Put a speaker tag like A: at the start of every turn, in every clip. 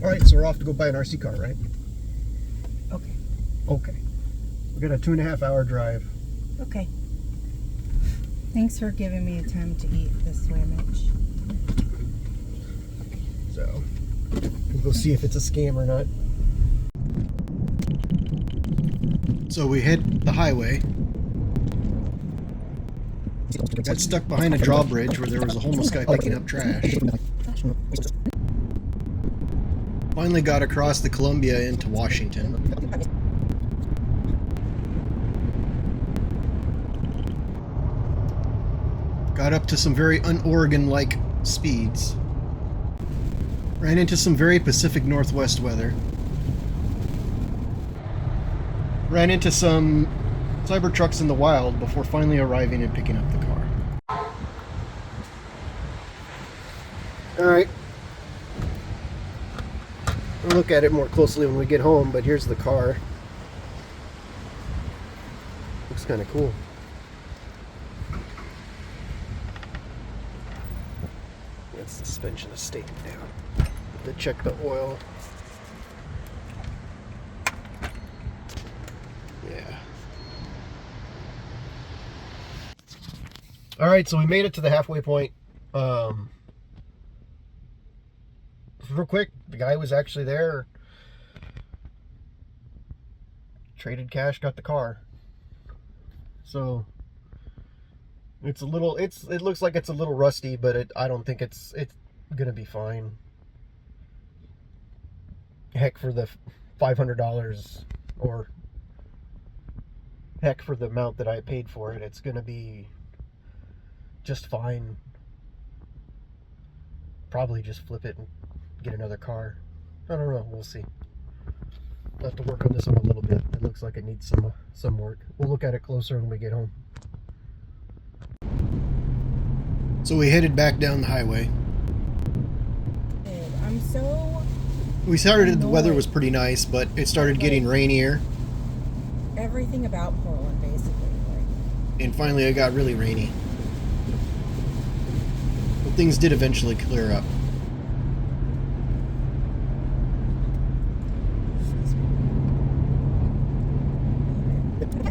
A: Alright, so we're off to go buy an RC car, right?
B: Okay.
A: Okay. We got a 2.5 hour drive.
B: Okay. Thanks for giving me a time to eat this sandwich.
A: So, we'll go see if it's a scam or not. So we hit the highway. Got stuck behind a drawbridge where there was a homeless guy picking up trash. Finally got across the Columbia into Washington. Got up to some very un-Oregon-like speeds. Ran into some very Pacific Northwest weather. Ran into some Cybertrucks in the wild before finally arriving and picking up the car. Alright. We'll look at it more closely when we get home, but here's the car. Looks kind of cool. That suspension is staying down. To check the oil. Yeah. Alright, so we made it to the halfway point. Real quick, the guy was actually there. Traded cash, got the car. So it's a little, it looks like it's a little rusty, but I don't think it's gonna be fine. Heck, for the $500, or heck, for the amount that I paid for it, it's gonna be just fine. Probably just flip it and get another car. I don't know, we'll see. I'll have to work on this one a little bit. It looks like it needs some work. We'll look at it closer when we get home. So we headed back down the highway.
B: I'm so...
A: We started, the weather was pretty nice, but it started getting rainier.
B: Everything about Portland, basically.
A: And finally it got really rainy. But things did eventually clear up.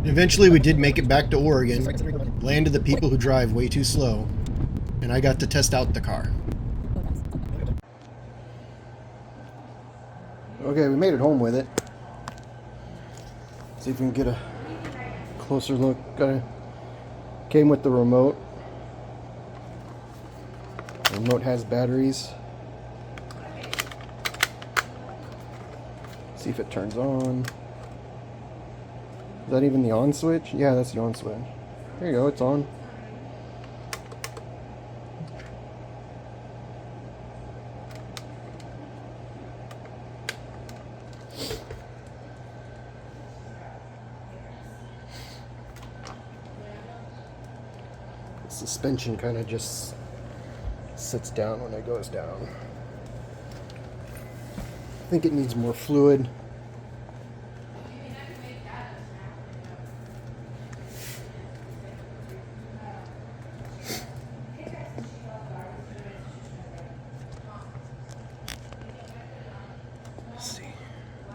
A: Eventually we did make it back to Oregon, land of the people who drive way too slow, and I got to test out the car. Okay, we made it home with it. See if we can get a closer look. Came with the remote. The remote has batteries. See if it turns on. Is that even the on switch? Yeah, that's the on switch. There you go, it's on. The suspension kind of just sits down when it goes down. I think it needs more fluid.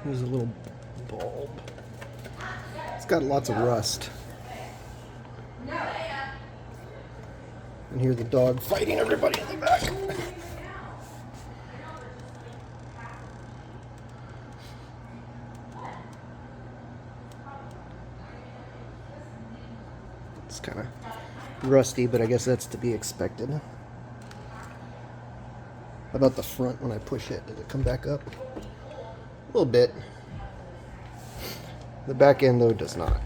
A: Here's a little bulb. It's got lots of rust. And hear the dog fighting everybody in the back. It's kind of rusty, but I guess that's to be expected. How about the front when I push it? Did it come back up? A little bit. The back end, though, does not.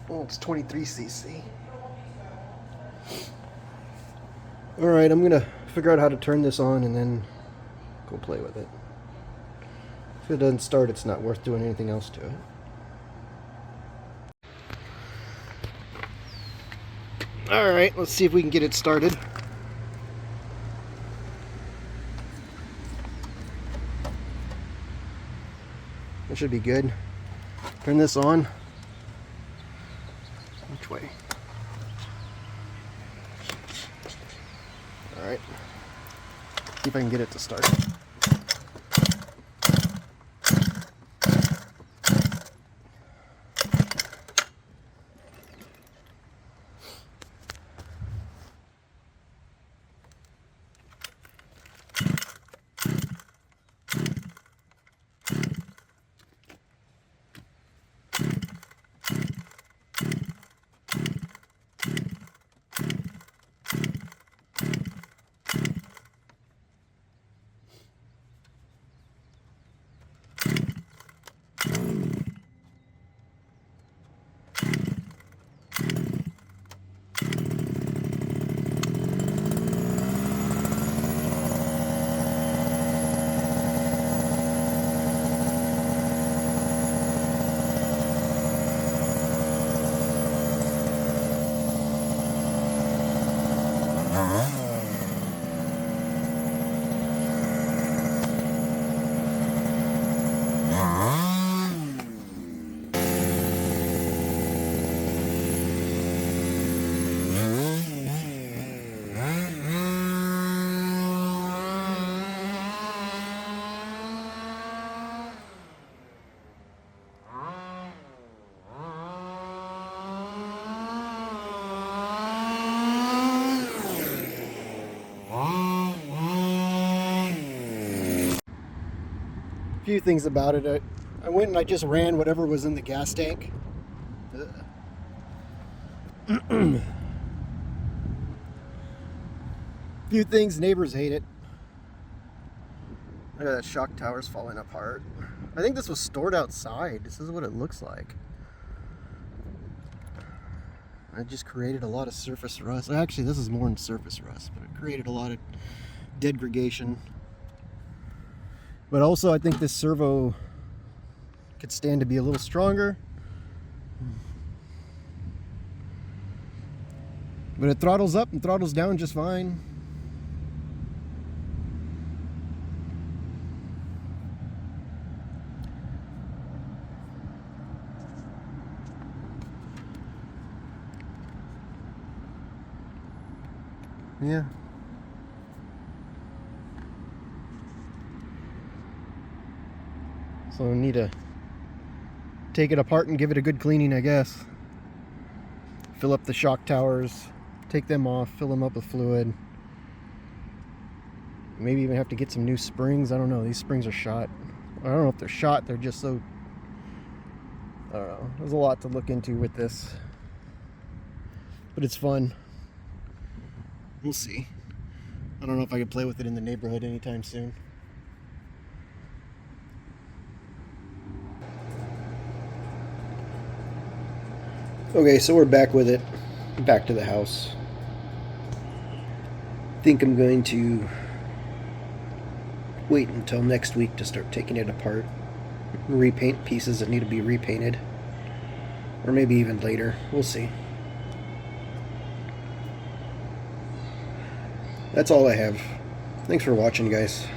A: Oh, it's 23cc. Alright, I'm gonna figure out how to turn this on and then go play with it. If it doesn't start, it's not worth doing anything else to it. Alright, let's see if we can get it started. That should be good. Turn this on. Which way? Alright. See if I can get it to start. Few things about it. I went and I just ran whatever was in the gas tank. Few things, neighbors hate it. Look at that shock tower's falling apart. I think this was stored outside. This is what it looks like. I just created a lot of surface rust. Actually, this is more than surface rust, but it created a lot of degradation. But also, I think this servo could stand to be a little stronger. But it throttles up and throttles down just fine. Yeah. So I need to take it apart and give it a good cleaning, I guess. Fill up the shock towers, take them off, fill them up with fluid. Maybe even have to get some new springs. I don't know. These springs are shot. I don't know if they're shot. They're just so... I don't know. There's a lot to look into with this. But it's fun. We'll see. I don't know if I can play with it in the neighborhood anytime soon. Okay, so we're back with it. Back to the house. I think I'm going to wait until next week to start taking it apart. Repaint pieces that need to be repainted. Or maybe even later. We'll see. That's all I have. Thanks for watching, guys.